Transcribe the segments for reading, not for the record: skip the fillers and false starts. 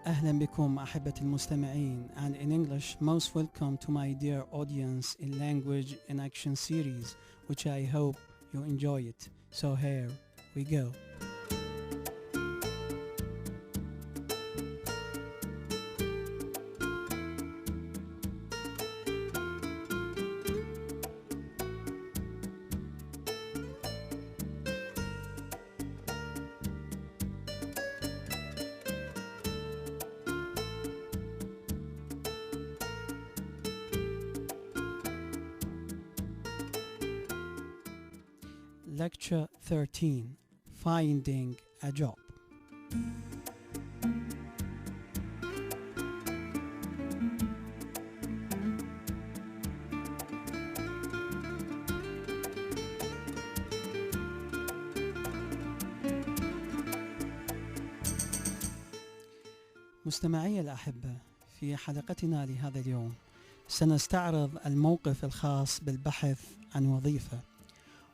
أهلا بكم أحبتي المستمعين, and in English most welcome to my dear audience in Language in Action series, which I hope you enjoy it. So here we go. Lecture 13, Finding a Job. مستمعي الأحبة, في حلقتنا لهذا اليوم سنستعرض الموقف الخاص بالبحث عن وظيفة.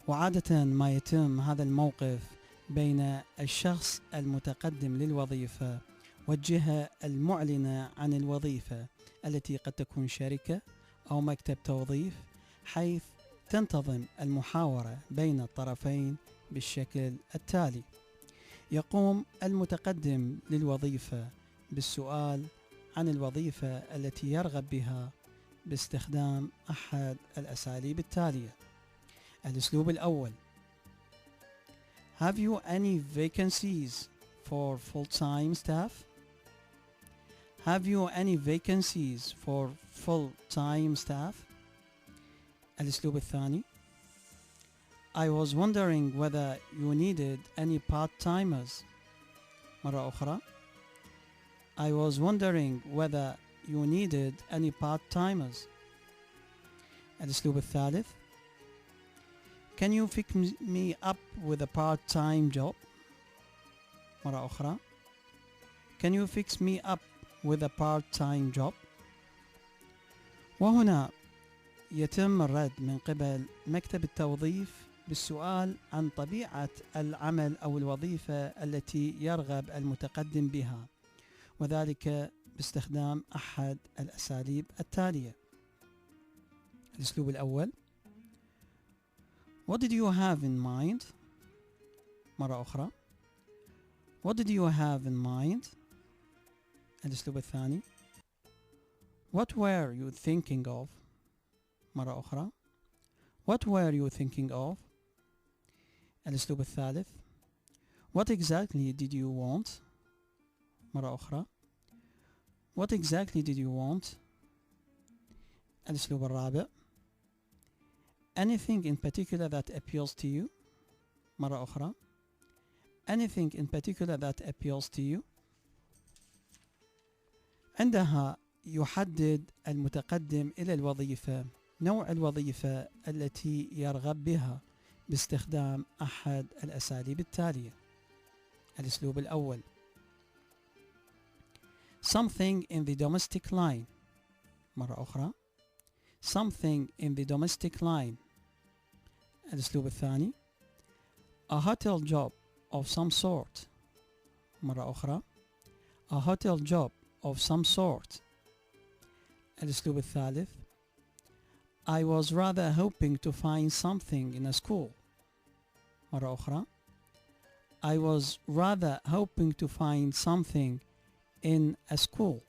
وعادة ما يتم هذا الموقف بين الشخص المتقدم للوظيفة والجهة المعلنة عن الوظيفة التي قد تكون شركة أو مكتب توظيف, حيث تنتظم المحاورة بين الطرفين بالشكل التالي. يقوم المتقدم للوظيفة بالسؤال عن الوظيفة التي يرغب بها باستخدام أحد الأساليب التالية. الأسلوب الأول: Have you any vacancies for full-time staff? Have you any vacancies for full-time staff? الأسلوب الثاني: I was wondering whether you needed any part-timers. مرة أخرى: I was wondering whether you needed any part-timers. الأسلوب الثالث: Can you fix me up with a part-time job? مرة أخرى: Can you fix me up with a part-time job? وهنا يتم الرد من قبل مكتب التوظيف بالسؤال عن طبيعة العمل أو الوظيفة التي يرغب المتقدم بها, وذلك باستخدام أحد الأساليب التالية. الأسلوب الأول: What did you have in mind? مرة أخرى: What did you have in mind? الأسلوب الثاني: What were you thinking of? مرة أخرى: What were you thinking of? الأسلوب الثالث: What exactly did you want? مرة أخرى: What exactly did you want? الأسلوب الرابع: Anything in particular that appeals to you? مرة أخرى: Anything in particular that appeals to you? عندها يحدد المتقدم إلى الوظيفة نوع الوظيفة التي يرغب بها باستخدام أحد الأساليب التالية. الأسلوب الأول: Something in the domestic line. مرة أخرى: Something in the domestic line. الأسلوب الثاني: A hotel job of some sort. مرة أخرى: A hotel job of some sort. الأسلوب الثالث: I was rather hoping to find something in a school. مرة أخرى: I was rather hoping to find something in a school.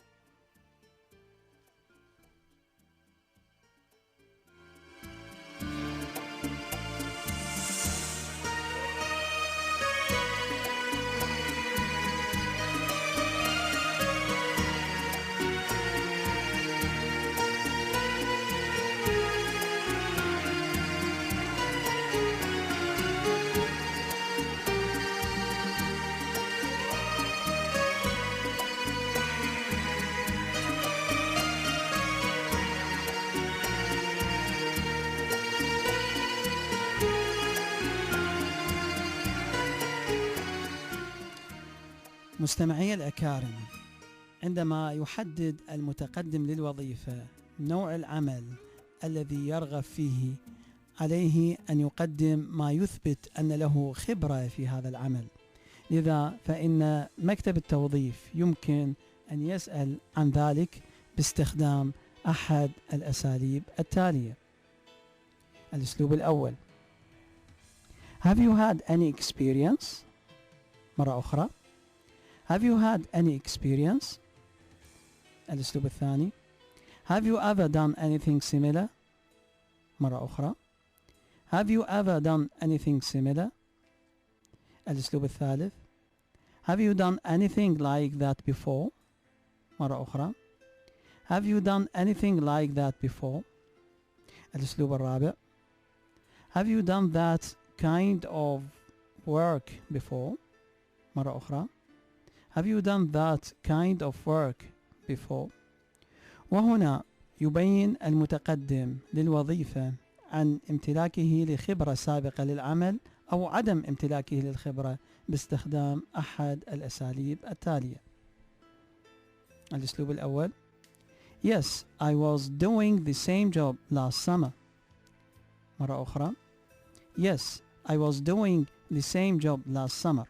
مستمعي الأكارم، عندما يحدد المتقدم للوظيفة نوع العمل الذي يرغب فيه، عليه أن يقدم ما يثبت أن له خبرة في هذا العمل. لذا فإن مكتب التوظيف يمكن أن يسأل عن ذلك باستخدام أحد الأساليب التالية. الأسلوب الأول: Have you had any experience؟ مرة أخرى: Have you had any experience؟ الأسلوب الثاني: Have you ever done anything similar؟ مرة أخرى: Have you ever done anything similar؟ الأسلوب الثالث: Have you done anything like that before؟ مرة أخرى: Have you done anything like that before؟ الأسلوب الرابع: Have you done that kind of work before؟ مرة أخرى: Have you done that kind of work before؟ وهنا يبين المتقدم للوظيفة عن امتلاكه لخبرة سابقة للعمل أو عدم امتلاكه للخبرة باستخدام أحد الأساليب التالية. الأسلوب الأول: Yes, I was doing the same job last summer. مرة أخرى: Yes, I was doing the same job last summer.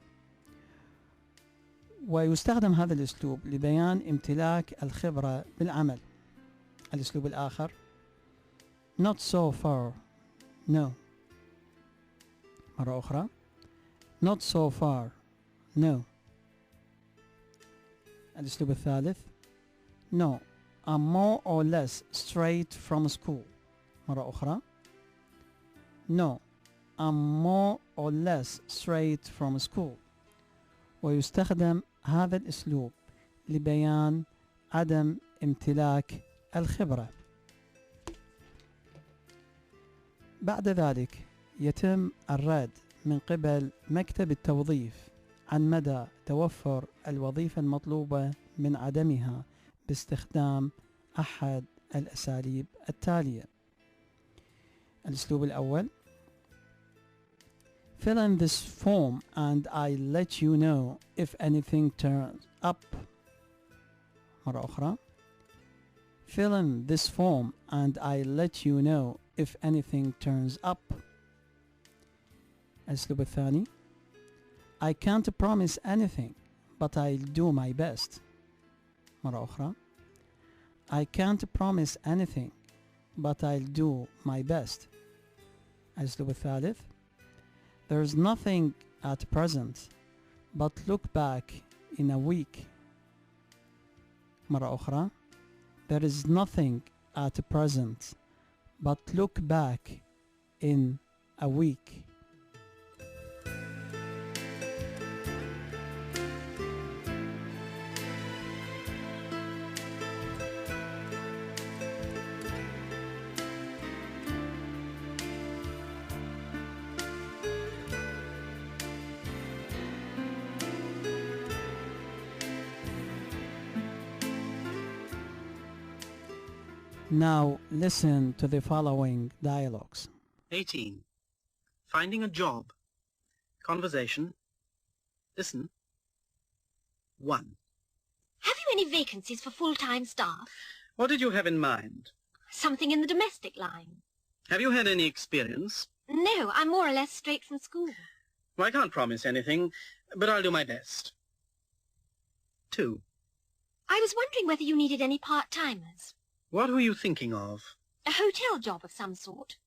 ويستخدم هذا الأسلوب لبيان امتلاك الخبرة بالعمل. الأسلوب الآخر: Not so far, no. مرة أخرى: Not so far, no. الأسلوب الثالث: No, I'm more or less straight from school. مرة أخرى: No, I'm more or less straight from school. ويستخدم هذا الأسلوب لبيان عدم امتلاك الخبرة. بعد ذلك يتم الرد من قبل مكتب التوظيف عن مدى توفر الوظيفة المطلوبة من عدمها باستخدام أحد الأساليب التالية. الأسلوب الأول: Fill in this form and I'll let you know if anything turns up. مرة أخرى: Fill in this form and I'll let you know if anything turns up. الأسلوب الثاني: I can't promise anything but I'll do my best. مرة أخرى: I can't promise anything but I'll do my best. الأسلوب الثالث: There's nothing at present but look back in a week. مرة أخرى: There is nothing at present but look back in a week. Now listen to the following dialogues. 18. Finding a job. Conversation. Listen. 1. Have you any vacancies for full-time staff? What did you have in mind? Something in the domestic line. Have you had any experience? No, I'm more or less straight from school. Well, I can't promise anything, but I'll do my best. 2. I was wondering whether you needed any part-timers. What were you thinking of? A hotel job of some sort.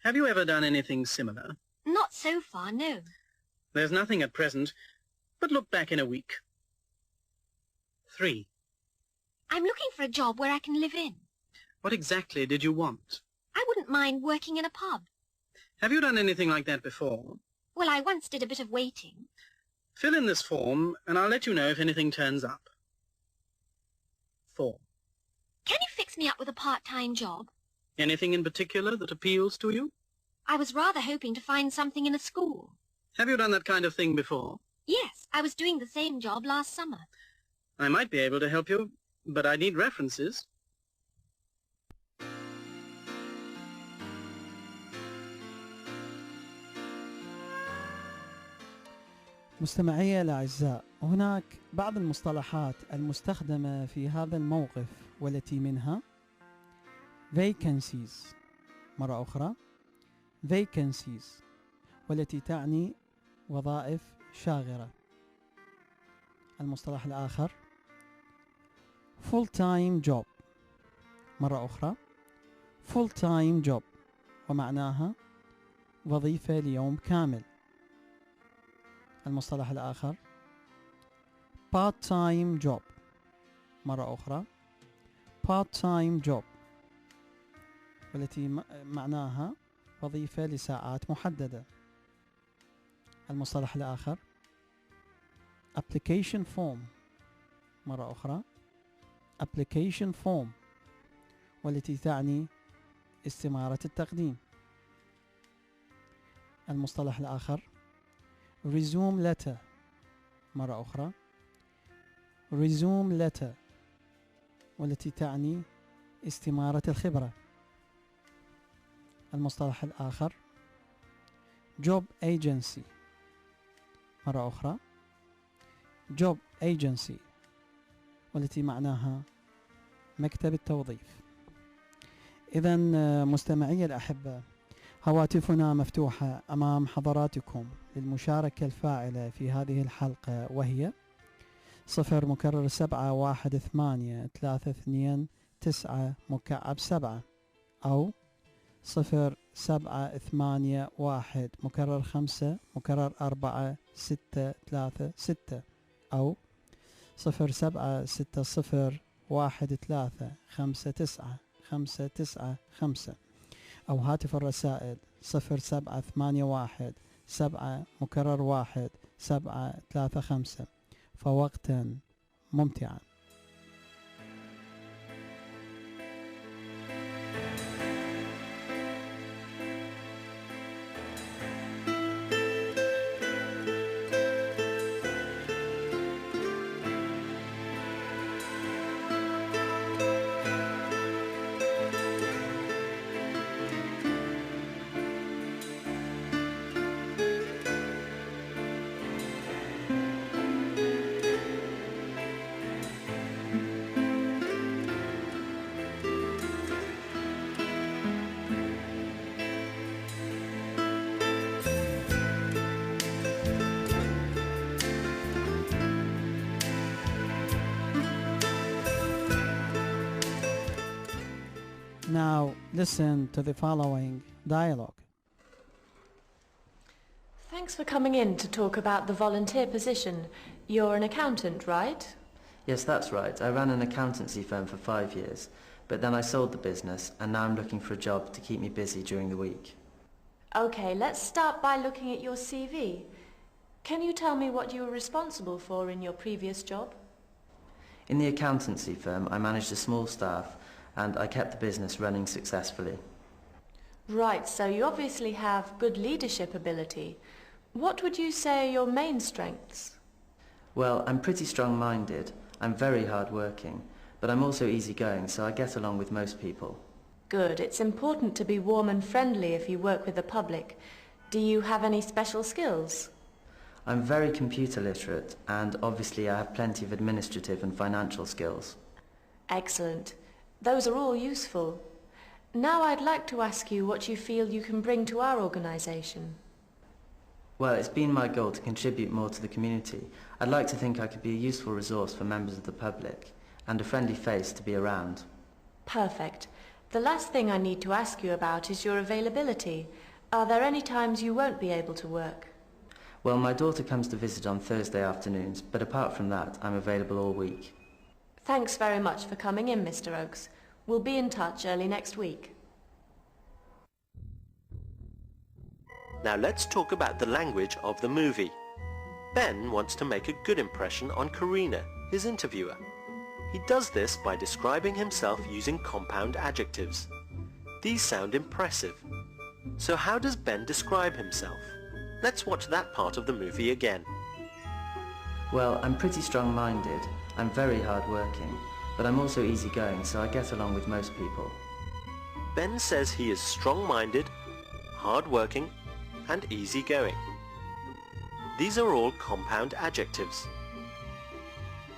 Have you ever done anything similar? Not so far, no. There's nothing at present, but look back in a week. 3. I'm looking for a job where I can live in. What exactly did you want? I wouldn't mind working in a pub. Have you done anything like that before? Well, I once did a bit of waiting. Fill in this form, and I'll let you know if anything turns up. 4. Can you fix me up with a part-time job? Anything in particular that appeals to you? I was rather hoping to find something in a school. Have you done that kind of thing before? Yes, I was doing the same job last summer. I might be able to help you, but I need references. مستمعي الأعزاء، هناك بعض المصطلحات المستخدمة في هذا الموقف والتي منها vacancies، مرة أخرى vacancies، والتي تعني وظائف شاغرة. المصطلح الآخر full time job، مرة أخرى full time job، ومعناها وظيفة ليوم كامل. المصطلح الآخر part time job، مرة أخرى part time job، والتي معناها وظيفة لساعات محددة. المصطلح الآخر application form، مرة أخرى application form، والتي تعني استمارة التقديم. المصطلح الآخر resume letter، مرة أخرى resume letter، والتي تعني استمارة الخبرة. المصطلح الآخر job agency، مرة أخرى job agency، والتي معناها مكتب التوظيف. إذن مستمعي الأحبة، هواتفنا مفتوحة أمام حضراتكم للمشاركة الفاعلة في هذه الحلقة، وهي 0 أو 0781-5-4-6-3-6 أو 0760135955 أو هاتف الرسائل 0781-7-1-7-3-5. فوقتا ممتعا. Now listen to the following dialogue. Thanks for coming in to talk about the volunteer position. You're an accountant, right? Yes, that's right. I ran an accountancy firm for 5 years, but then I sold the business and now I'm looking for a job to keep me busy during the week. Okay, let's start by looking at your CV. Can you tell me what you were responsible for in your previous job? In the accountancy firm, I managed a small staff and I kept the business running successfully. Right, so you obviously have good leadership ability. What would you say are your main strengths? Well, I'm pretty strong-minded, I'm very hard-working, but I'm also easygoing, so I get along with most people. Good. It's important to be warm and friendly if you work with the public. Do you have any special skills? I'm very computer literate, and obviously I have plenty of administrative and financial skills. Excellent. Those are all useful. Now I'd like to ask you what you feel you can bring to our organisation. Well, it's been my goal to contribute more to the community. I'd like to think I could be a useful resource for members of the public, and a friendly face to be around. Perfect. The last thing I need to ask you about is your availability. Are there any times you won't be able to work? Well, my daughter comes to visit on Thursday afternoons, but apart from that, I'm available all week. Thanks very much for coming in, Mr. Oakes. We'll be in touch early next week. Now let's talk about the language of the movie. Ben wants to make a good impression on Karina, his interviewer. He does this by describing himself using compound adjectives. These sound impressive. So how does Ben describe himself? Let's watch that part of the movie again. Well, I'm pretty strong-minded, I'm very hard-working, but I'm also easygoing, so I get along with most people. Ben says he is strong-minded, hard-working, and easygoing. These are all compound adjectives.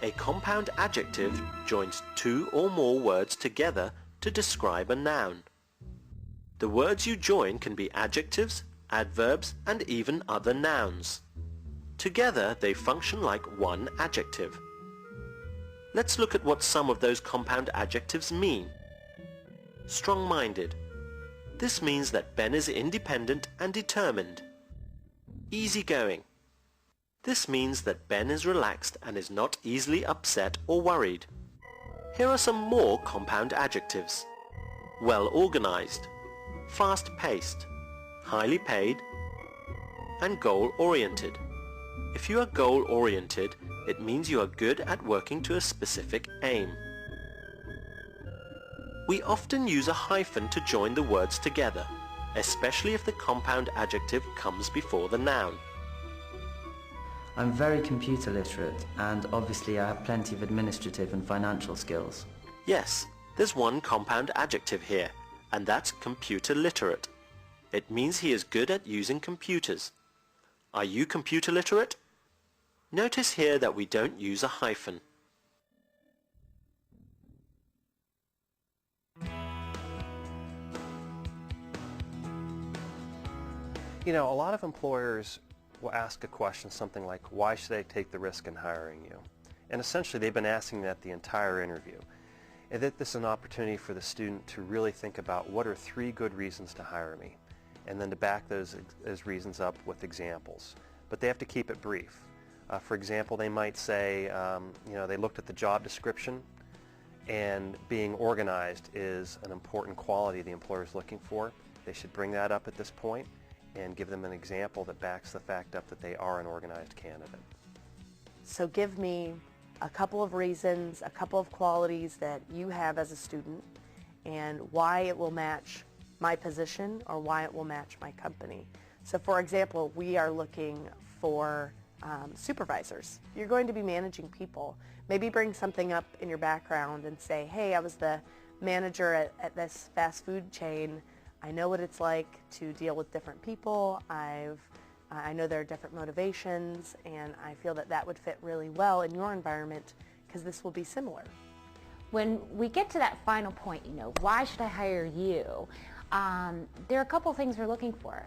A compound adjective joins two or more words together to describe a noun. The words you join can be adjectives, adverbs, and even other nouns. Together they function like one adjective. Let's look at what some of those compound adjectives mean. Strong-minded. This means that Ben is independent and determined. Easygoing. This means that Ben is relaxed and is not easily upset or worried. Here are some more compound adjectives. Well-organized, fast-paced, highly paid, and goal-oriented. If you are goal-oriented, it means you are good at working to a specific aim. We often use a hyphen to join the words together, especially if the compound adjective comes before the noun. I'm very computer literate, and obviously I have plenty of administrative and financial skills. Yes, there's one compound adjective here, and that's computer literate. It means he is good at using computers. Are you computer literate? Notice here that we don't use a hyphen. You know, a lot of employers will ask a question something like, why should I take the risk in hiring you? And essentially they've been asking that the entire interview. And that this is an opportunity for the student to really think about what are 3 good reasons to hire me, and then to back those reasons up with examples. But they have to keep it brief. For example, they might say, you know, they looked at the job description, and being organized is an important quality the employer is looking for. They should bring that up at this point and give them an example that backs the fact up that they are an organized candidate. So give me a couple of reasons, a couple of qualities that you have as a student, and why it will match my position or why it will match my company. So for example, we are looking for supervisors. You're going to be managing people. Maybe bring something up in your background and say, hey, I was the manager at this fast food chain. I know what it's like to deal with different people. I know there are different motivations, and I feel that that would fit really well in your environment because this will be similar. When we get to that final point, you know, why should I hire you? There are a couple things we're looking for.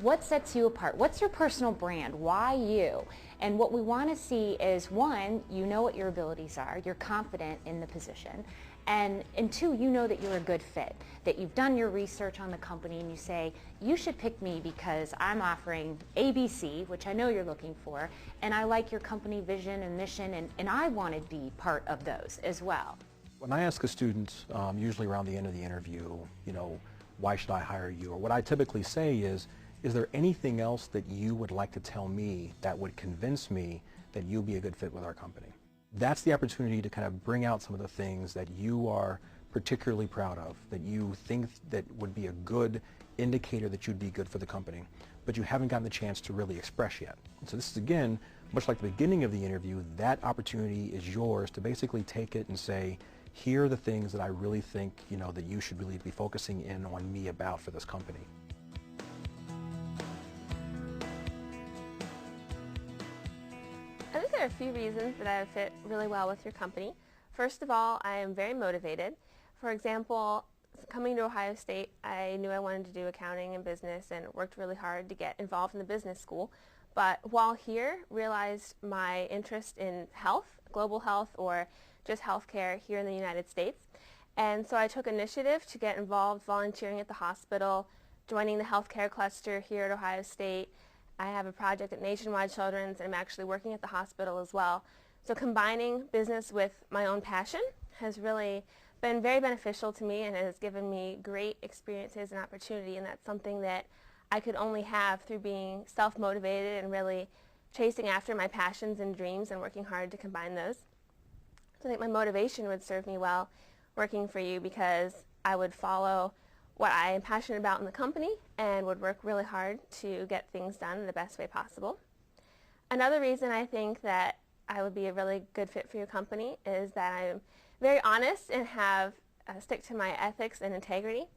What sets you apart? What's your personal brand? Why you? And what we want to see is, one, you know what your abilities are. You're confident in the position. And 2, you know that you're a good fit, that you've done your research on the company and you say, you should pick me because I'm offering ABC, which I know you're looking for, and I like your company vision and mission, and I want to be part of those as well. When I ask a student, usually around the end of the interview, you know, why should I hire you? Or what I typically say is there anything else that you would like to tell me that would convince me that you'll be a good fit with our company? That's the opportunity to kind of bring out some of the things that you are particularly proud of, that you think that would be a good indicator that you'd be good for the company, but you haven't gotten the chance to really express yet. And so this is, again, much like the beginning of the interview, that opportunity is yours to basically take it and say, here are the things that I really think, you know, that you should really be focusing in on me about for this company. I think there are a few reasons that I would fit really well with your company. First of all, I am very motivated. For example, coming to Ohio State, I knew I wanted to do accounting and business and worked really hard to get involved in the business school. But while here, realized my interest in health, global health, or just healthcare here in the United States. And so I took initiative to get involved volunteering at the hospital, joining the healthcare cluster here at Ohio State. I have a project at Nationwide Children's, and I'm actually working at the hospital as well. So combining business with my own passion has really been very beneficial to me and has given me great experiences and opportunity, and that's something that I could only have through being self-motivated and really chasing after my passions and dreams and working hard to combine those. So I think my motivation would serve me well working for you because I would follow what I am passionate about in the company and would work really hard to get things done in the best way possible. Another reason I think that I would be a really good fit for your company is that I'm very honest and have stick to my ethics and integrity.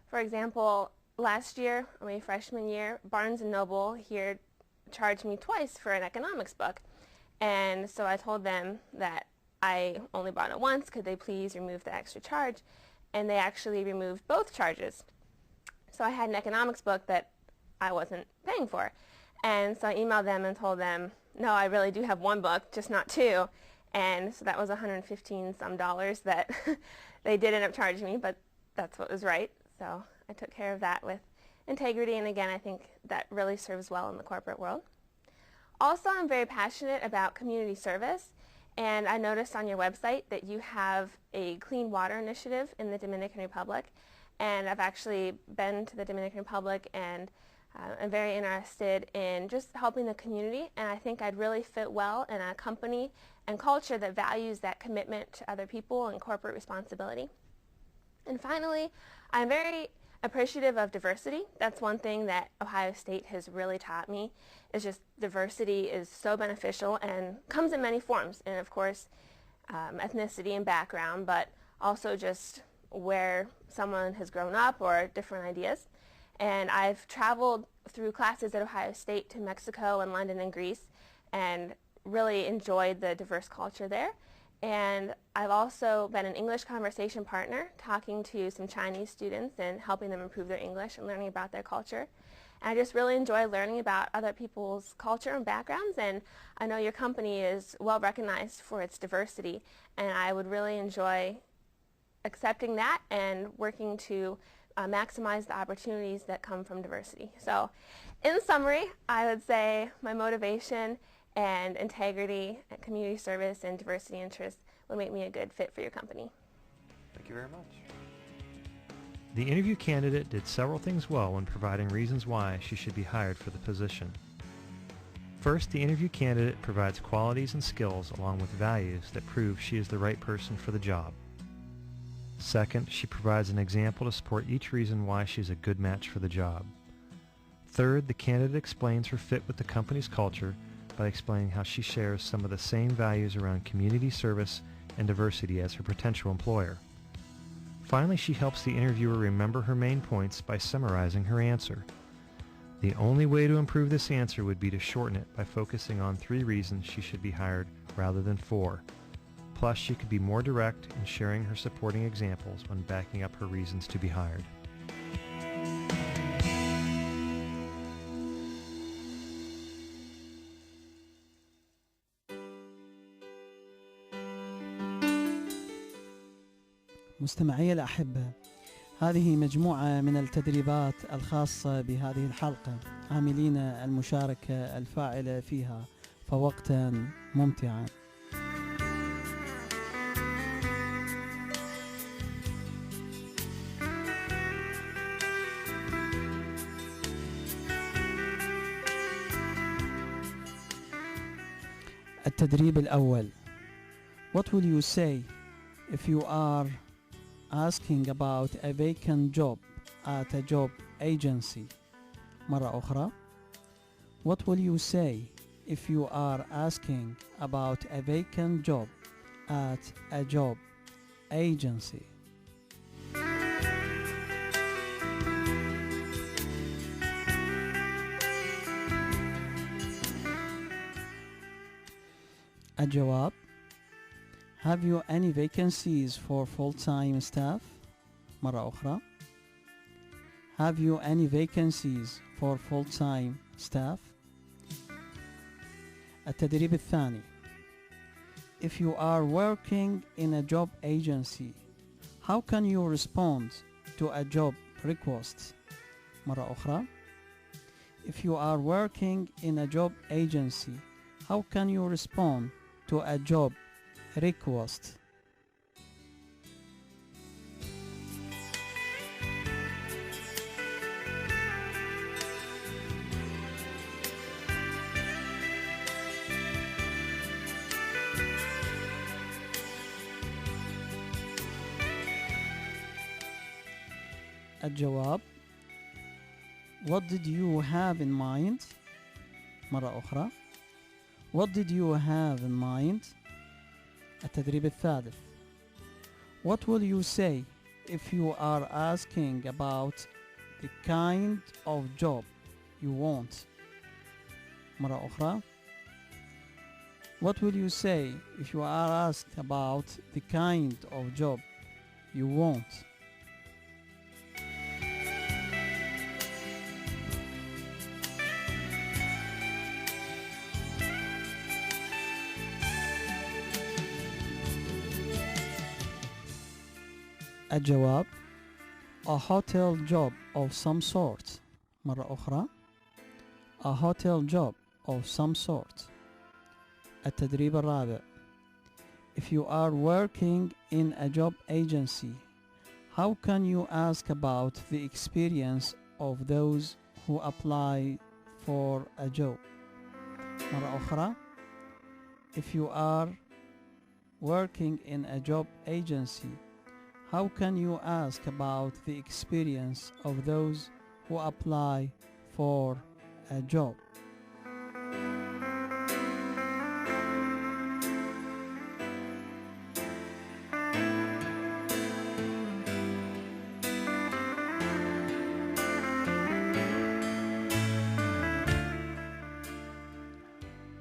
For example, last year, my freshman year, Barnes & Noble here charged me twice for an economics book. And so I told them that I only bought it once. Could they please remove the extra charge? And they actually removed both charges. So I had an economics book that I wasn't paying for. And so I emailed them and told them, no, I really do have one book, just not two. And so that was $115 some that they did end up charging me, but that's what was right. So I took care of that with integrity, and again, I think that really serves well in the corporate world. Also, I'm very passionate about community service, and I noticed on your website that you have a clean water initiative in the Dominican Republic, and I've actually been to the Dominican Republic, and I'm very interested in just helping the community, and I think I'd really fit well in a company and culture that values that commitment to other people and corporate responsibility. And finally, I'm very appreciative of diversity. That's one thing that Ohio State has really taught me, is just diversity is so beneficial and comes in many forms, and of course ethnicity and background, but also just where someone has grown up or different ideas. And I've traveled through classes at Ohio State to Mexico and London and Greece and really enjoyed the diverse culture there. And I've also been an English conversation partner, talking to some Chinese students and helping them improve their English and learning about their culture. And I just really enjoy learning about other people's culture and backgrounds, and I know your company is well recognized for its diversity, and I would really enjoy accepting that and working to maximize the opportunities that come from diversity. So in summary, I would say my motivation and integrity, and community service, and diversity interests would make me a good fit for your company. Thank you very much. The interview candidate did several things well when providing reasons why she should be hired for the position. First, the interview candidate provides qualities and skills along with values that prove she is the right person for the job. Second, she provides an example to support each reason why she is a good match for the job. Third, the candidate explains her fit with the company's culture by explaining how she shares some of the same values around community service and diversity as her potential employer. Finally, she helps the interviewer remember her main points by summarizing her answer. The only way to improve this answer would be to shorten it by focusing on 3 reasons she should be hired rather than 4. Plus, she could be more direct in sharing her supporting examples when backing up her reasons to be hired. مستمعي الأحبة، هذه مجموعة من التدريبات الخاصة بهذه الحلقة، عاملين المشاركة الفاعلة فيها فوقتا ممتعا. التدريب الأول. What will you say if you are asking about a vacant job at a job agency? مرة أخرى. What will you say if you are asking about a vacant job at a job agency? الجواب: Have you any vacancies for full-time staff? مرة أخرى. Have you any vacancies for full-time staff? التدريب الثاني. If you are working in a job agency, how can you respond to a job request? مرة أخرى. If you are working in a job agency, how can you respond to a job request? الجواب: What did you have in mind? مرة أخرى. What did you have in mind? التدريب الثالث. What will you say if you are asking about the kind of job you want? مرة أخرى. What will you say if you are asked about the kind of job you want? الجواب: a hotel job of some sort. مرة أخرى: a hotel job of some sort. التدريب الرابع: if you are working in a job agency, how can you ask about the experience of those who apply for a job? مرة أخرى: if you are working in a job agency, how can you ask about the experience of those who apply for a job?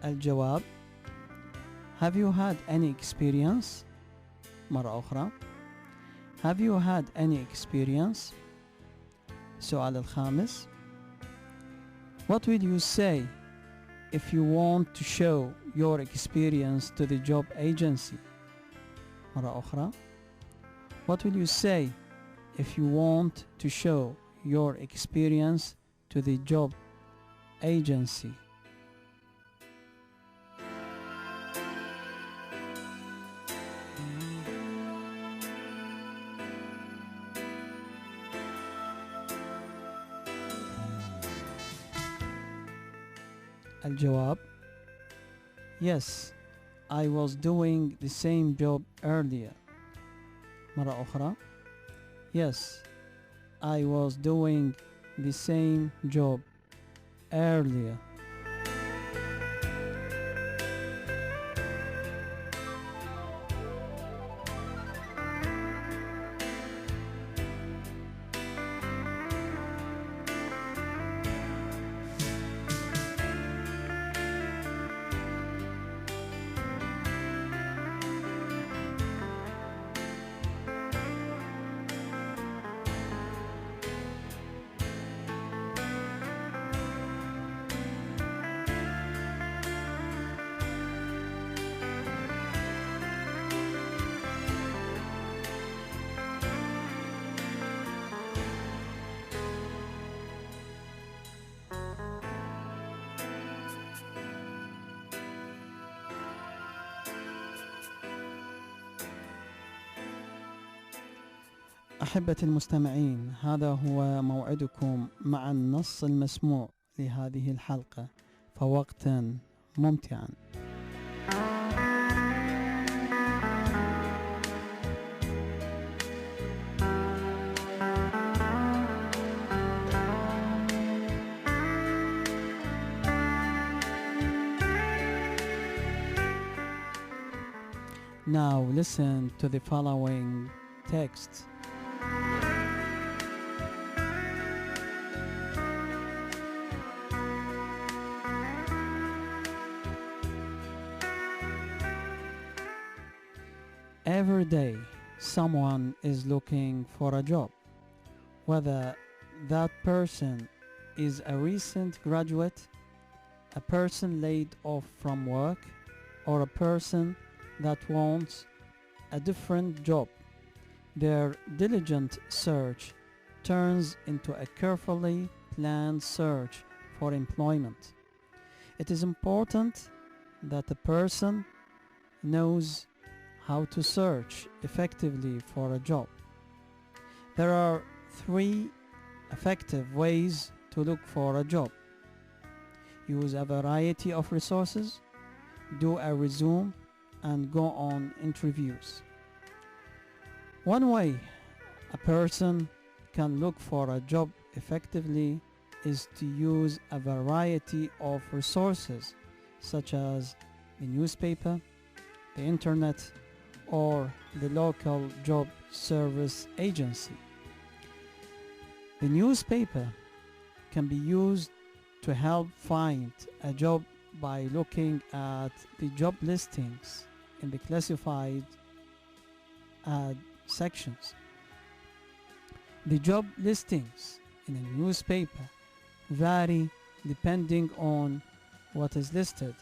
الجواب: have you had any experience؟ مرة أخرى: have you had any experience؟ السؤال الخامس: what will you say if you want to show your experience to the job agency؟ مرة أخرى: what will you say if you want to show your experience to the job agency؟ الجواب: yes, I was doing the same job earlier. مرة أخرى: yes, I was doing the same job earlier. أحبتي المستمعين، هذا هو موعدكم مع النص المسموع لهذه الحلقة، فوقتا ممتعا. Now listen to the following text. Every day, someone is looking for a job, whether that person is a recent graduate, a person laid off from work, or a person that wants a different job. Their diligent search turns into a carefully planned search for employment. It is important that a person knows how to search effectively for a job. There are 3 effective ways to look for a job. Use a variety of resources, do a resume, and go on interviews. One way a person can look for a job effectively is to use a variety of resources such as the newspaper, the internet, or the local job service agency. The newspaper can be used to help find a job by looking at the job listings in the classified ad sections. The job listings in a newspaper vary depending on what is listed.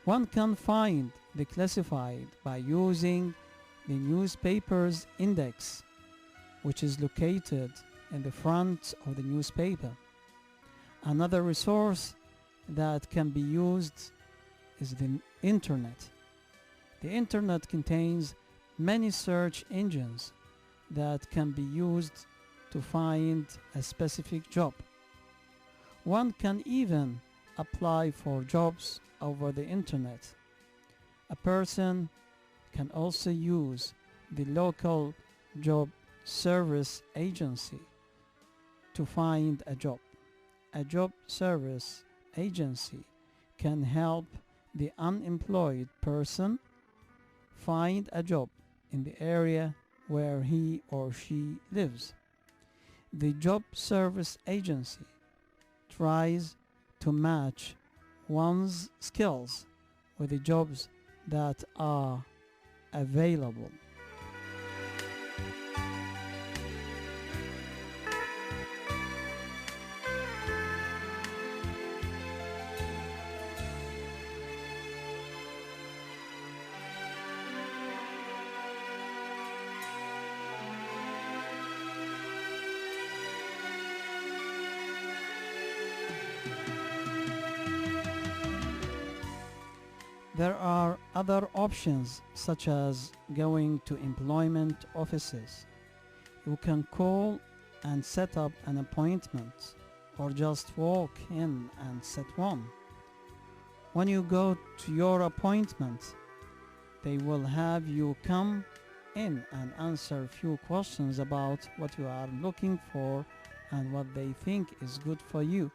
One can find the classified by using the newspaper's index, which is located in the front of the newspaper. Another resource that can be used is the internet. The internet contains many search engines that can be used to find a specific job. One can even apply for jobs over the internet. A person can also use the local job service agency to find a job. A job service agency can help the unemployed person find a job in the area where he or she lives. The job service agency tries to match one's skills with the jobs that are available. There are other options such as going to employment offices. You can call and set up an appointment or just walk in and set one. When you go to your appointment, they will have you come in and answer a few questions about what you are looking for and what they think is good for you.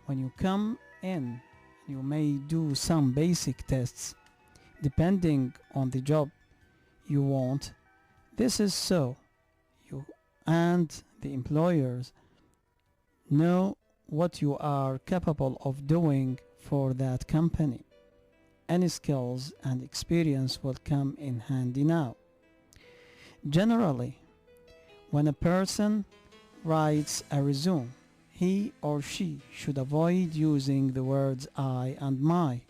When you come in, you may do some basic tests depending on the job you want. This is so you and the employers know what you are capable of doing for that company. Any skills and experience will come in handy now. Generally, when a person writes a resume, he or she should avoid using the words I and my.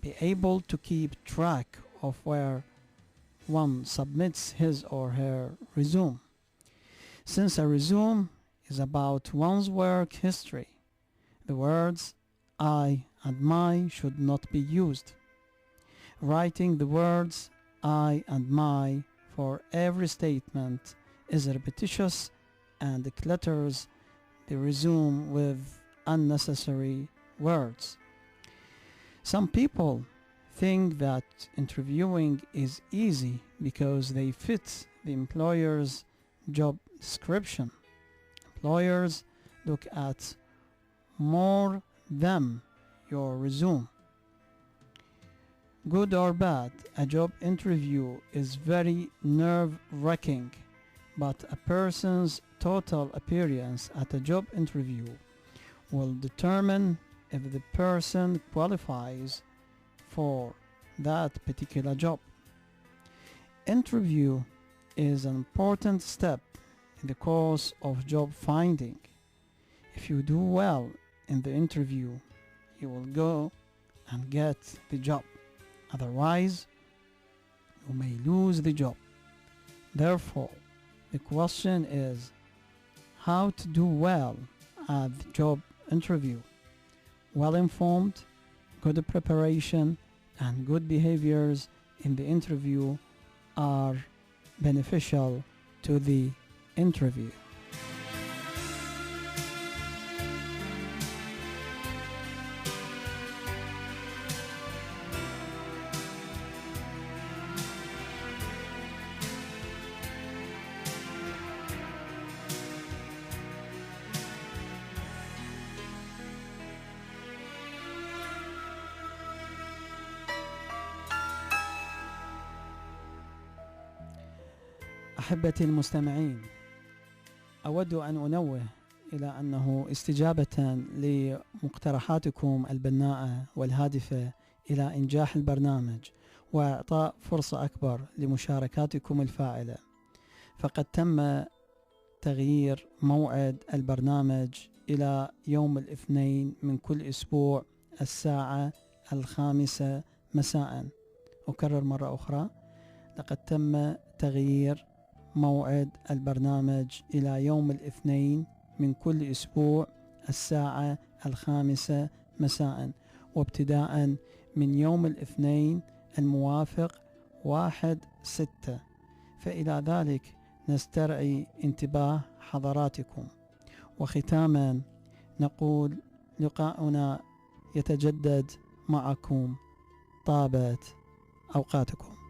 Be able to keep track of where one submits his or her resume. Since a resume is about one's work history, the words I and my should not be used. Writing the words I and my for every statement is repetitious and clutters the resume with unnecessary words. Some people think that interviewing is easy because they fit the employer's job description. Employers look at more than your resume. Good or bad, a job interview is very nerve-wracking, but a person's total appearance at a job interview will determine if the person qualifies for that particular job. Interview is an important step in the course of job finding. If you do well in the interview, you will go and get the job. Otherwise, you may lose the job. Therefore, the question is how to do well at the job interview. Well-informed, good preparation, and good behaviors in the interview are beneficial to the interview. أحبتي المستمعين، أود أن أنوه إلى أنه استجابة لمقترحاتكم البناءة والهادفة إلى إنجاح البرنامج وإعطاء فرصة أكبر لمشاركاتكم الفاعلة، فقد تم تغيير موعد البرنامج إلى يوم الاثنين من كل أسبوع الساعة 5 مساء. أكرر مرة أخرى، لقد تم تغيير موعد البرنامج إلى يوم الاثنين من كل أسبوع الساعة 5 مساء، وابتداء من يوم الاثنين الموافق 1/6. فإلى ذلك نسترعي انتباه حضراتكم. وختاما نقول لقاؤنا يتجدد معكم. طابت أوقاتكم.